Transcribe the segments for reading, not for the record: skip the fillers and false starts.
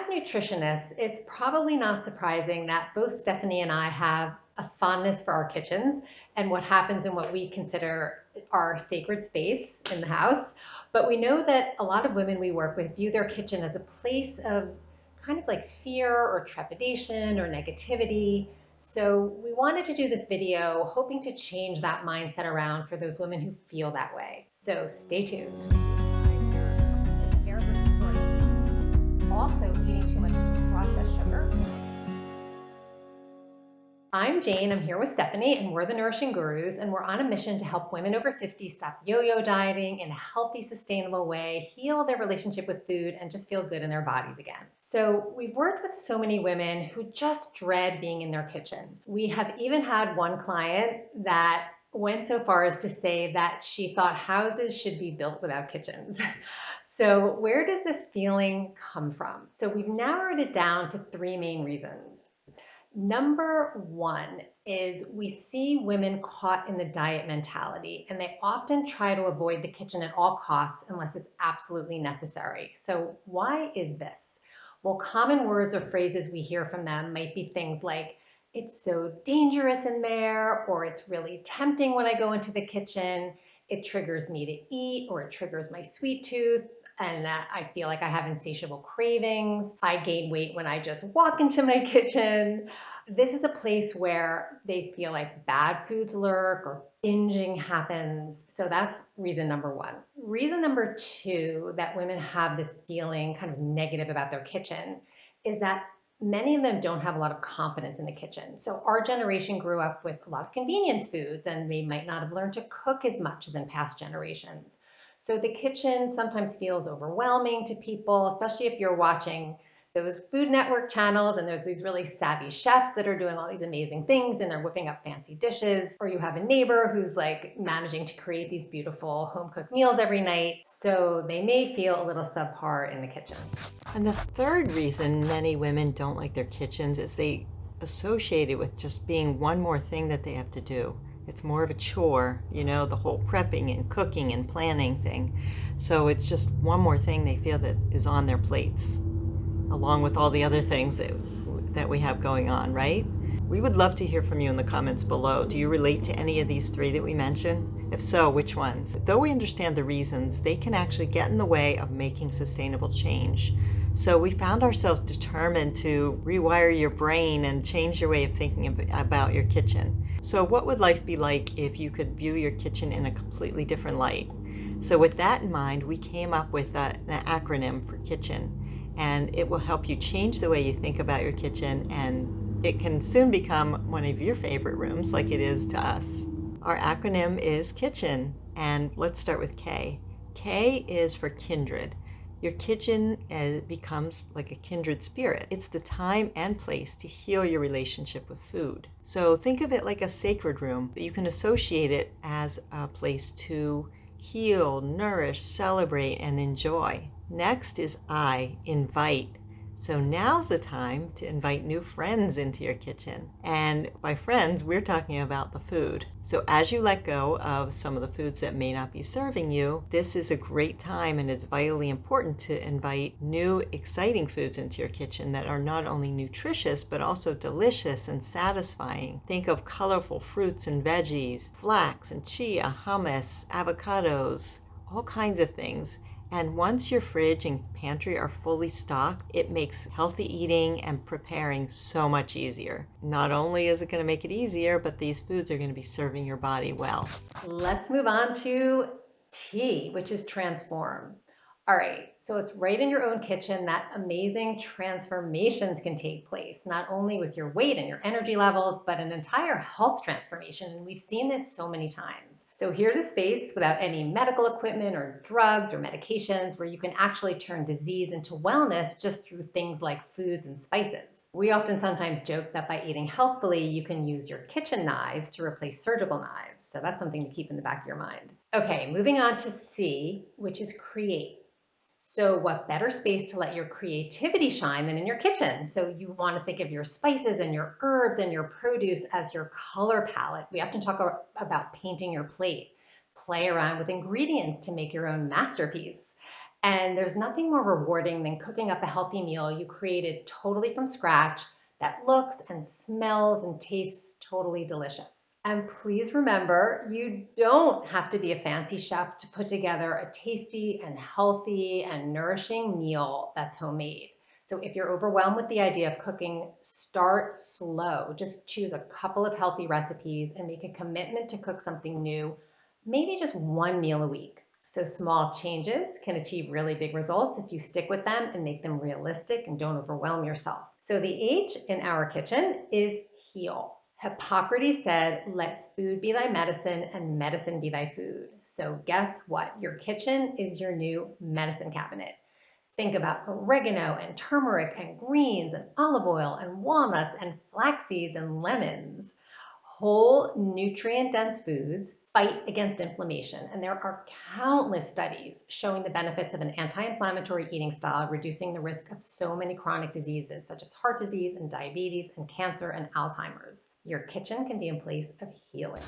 nutritionists, it's probably not surprising that both Stephanie and I have a fondness for our kitchens and what happens in what we consider our sacred space in the house. But we know that a lot of women we work with view their kitchen as a place of kind of like fear or trepidation or negativity. So we wanted to do this video hoping to change that mindset around for those women who feel that way. So stay tuned. Also eating too much processed sugar. I'm Jane, I'm here with Stephanie, and we're the Nourishing Gurus, and we're on a mission to help women over 50 stop yo-yo dieting in a healthy, sustainable way, heal their relationship with food, and just feel good in their bodies again. So we've worked with so many women who just dread being in their kitchen. We have even had one client that went so far as to say that she thought houses should be built without kitchens. So where does this feeling come from? So we've narrowed it down to three main reasons. Number one is we see women caught in the diet mentality, and they often try to avoid the kitchen at all costs unless it's absolutely necessary. So why is this? Well, common words or phrases we hear from them might be things like, it's so dangerous in there, or it's really tempting when I go into the kitchen, it triggers me to eat, or it triggers my sweet tooth, and that I feel like I have insatiable cravings. I gain weight when I just walk into my kitchen. This is a place where they feel like bad foods lurk or binging happens. So that's reason number one. Reason number two that women have this feeling kind of negative about their kitchen is that many of them don't have a lot of confidence in the kitchen. So our generation grew up with a lot of convenience foods, and they might not have learned to cook as much as in past generations. So the kitchen sometimes feels overwhelming to people, especially if you're watching those Food Network channels and there's these really savvy chefs that are doing all these amazing things and they're whipping up fancy dishes, or you have a neighbor who's like managing to create these beautiful home cooked meals every night. So they may feel a little subpar in the kitchen. And the third reason many women don't like their kitchens is they associate it with just being one more thing that they have to do. It's more of a chore, the whole prepping and cooking and planning thing. So it's just one more thing they feel that is on their plates, along with all the other things that we have going on, right? We would love to hear from you in the comments below. Do you relate to any of these three that we mentioned? If so, which ones? Though we understand the reasons, they can actually get in the way of making sustainable change. So we found ourselves determined to rewire your brain and change your way of thinking about your kitchen. So what would life be like if you could view your kitchen in a completely different light? So with that in mind, we came up with an acronym for kitchen, and it will help you change the way you think about your kitchen, and it can soon become one of your favorite rooms like it is to us. Our acronym is kitchen, and let's start with K. K is for kindred. Your kitchen becomes like a kindred spirit. It's the time and place to heal your relationship with food. So think of it like a sacred room, but you can associate it as a place to heal, nourish, celebrate, and enjoy. Next is I, invite. So now's the time to invite new friends into your kitchen. And by friends, we're talking about the food. So as you let go of some of the foods that may not be serving you, this is a great time, and it's vitally important to invite new, exciting foods into your kitchen that are not only nutritious, but also delicious and satisfying. Think of colorful fruits and veggies, flax and chia, hummus, avocados, all kinds of things. And once your fridge and pantry are fully stocked, it makes healthy eating and preparing so much easier. Not only is it going to make it easier, but these foods are going to be serving your body well. Let's move on to T, which is transform. All right, so it's right in your own kitchen that amazing transformations can take place, not only with your weight and your energy levels, but an entire health transformation. And we've seen this so many times. So here's a space without any medical equipment or drugs or medications where you can actually turn disease into wellness just through things like foods and spices. We often sometimes joke that by eating healthfully, you can use your kitchen knives to replace surgical knives. So that's something to keep in the back of your mind. Okay, moving on to C, which is create. So what better space to let your creativity shine than in your kitchen? So you want to think of your spices and your herbs and your produce as your color palette. We often talk about painting your plate. Play around with ingredients to make your own masterpiece. And there's nothing more rewarding than cooking up a healthy meal you created totally from scratch that looks and smells and tastes totally delicious. And please remember, you don't have to be a fancy chef to put together a tasty and healthy and nourishing meal that's homemade. So if you're overwhelmed with the idea of cooking, start slow. Just choose a couple of healthy recipes and make a commitment to cook something new, maybe just one meal a week. So small changes can achieve really big results if you stick with them and make them realistic and don't overwhelm yourself. So the H in our kitchen is heal. Hippocrates said, let food be thy medicine and medicine be thy food. So guess what? Your kitchen is your new medicine cabinet. Think about oregano and turmeric and greens and olive oil and walnuts and flax seeds and lemons. Whole nutrient dense foods fight against inflammation, and there are countless studies showing the benefits of an anti-inflammatory eating style, reducing the risk of so many chronic diseases such as heart disease and diabetes and cancer and Alzheimer's. Your kitchen can be a place of healing.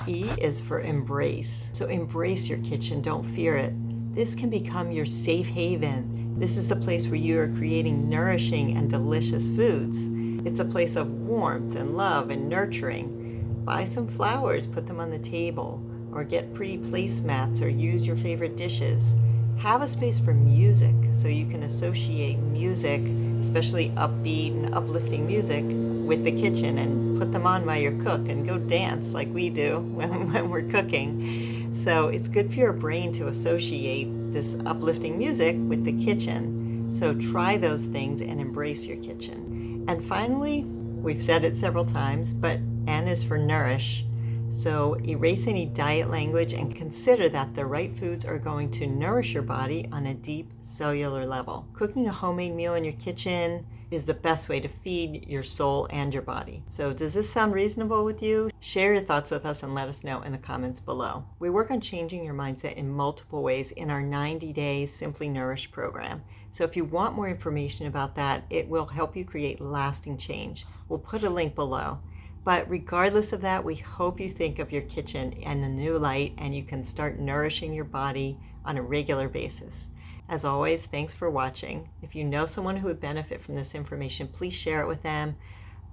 E is for embrace. So embrace your kitchen, don't fear it. This can become your safe haven. This is the place where you are creating nourishing and delicious foods. It's a place of warmth and love and nurturing. Buy some flowers, put them on the table, or get pretty placemats or use your favorite dishes. Have a space for music so you can associate music, especially upbeat and uplifting music, with the kitchen and put them on while you cook and go dance like we do when we're cooking. So it's good for your brain to associate this uplifting music with the kitchen. So try those things and embrace your kitchen. And finally, we've said it several times, but N is for nourish. So erase any diet language and consider that the right foods are going to nourish your body on a deep cellular level. Cooking a homemade meal in your kitchen is the best way to feed your soul and your body. So does this sound reasonable with you? Share your thoughts with us and let us know in the comments below. We work on changing your mindset in multiple ways in our 90-day Simply Nourished program. So if you want more information about that, it will help you create lasting change. We'll put a link below. But regardless of that, we hope you think of your kitchen in a new light and you can start nourishing your body on a regular basis. As always, thanks for watching. If you know someone who would benefit from this information, please share it with them.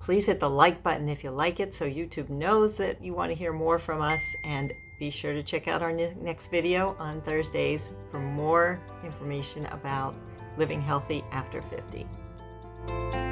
Please hit the like button if you like it so YouTube knows that you want to hear more from us. And be sure to check out our next video on Thursdays for more information about living healthy after 50.